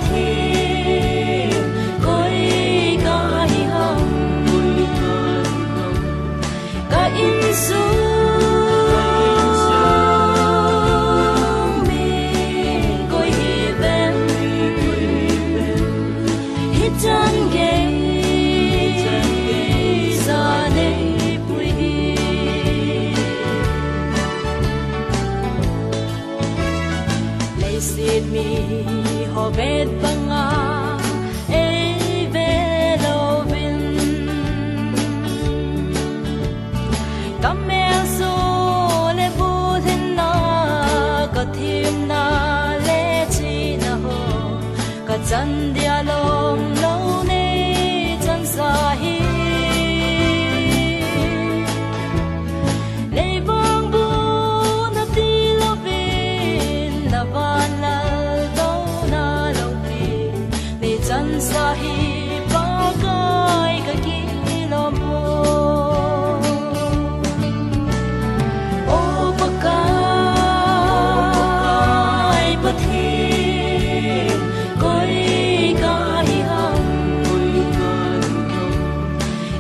thiên cõi cái hồng cái in xuống mình cõi hi bên hít chân ghé ra đây bụi lấy xin mi họ biết banga e về lâu vin cam mẹ số lệ bu thiên na có thêm na lệ chi na ho có chân dia lom lâu nay chân sa hi lệ vang bu na ti lo vin na van la đâu na lâu vi lệ chân sa hi ba gai ka ki lo mo ô ba gai ba thiên cõi cái hồng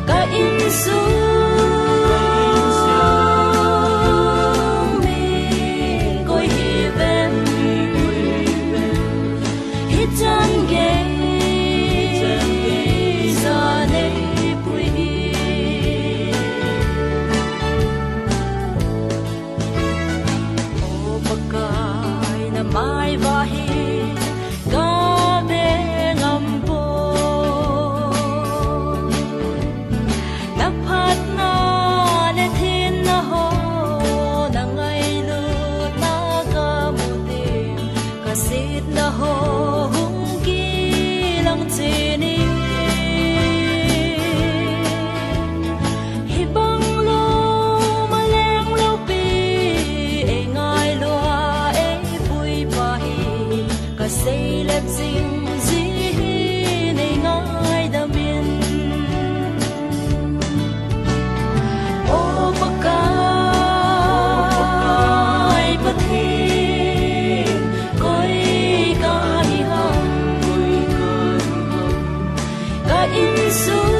cái in xuống mình cõi hi bên hít chân ghé ra đây bụi ô ba gai na mai va hi ga be ngam po na phat na le thiên na ho na ngai lu na ga mu te ka sit na ho hung ki lang che ni hi bang lo ma leng lo pi e ngai lo e pui pa hi ka sei lep sing ji hi nei ngai da min ô ba gai ba thiên cõi cái hồng cái in xuống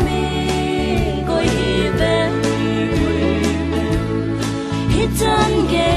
mình cõi hi bên hít chân ghé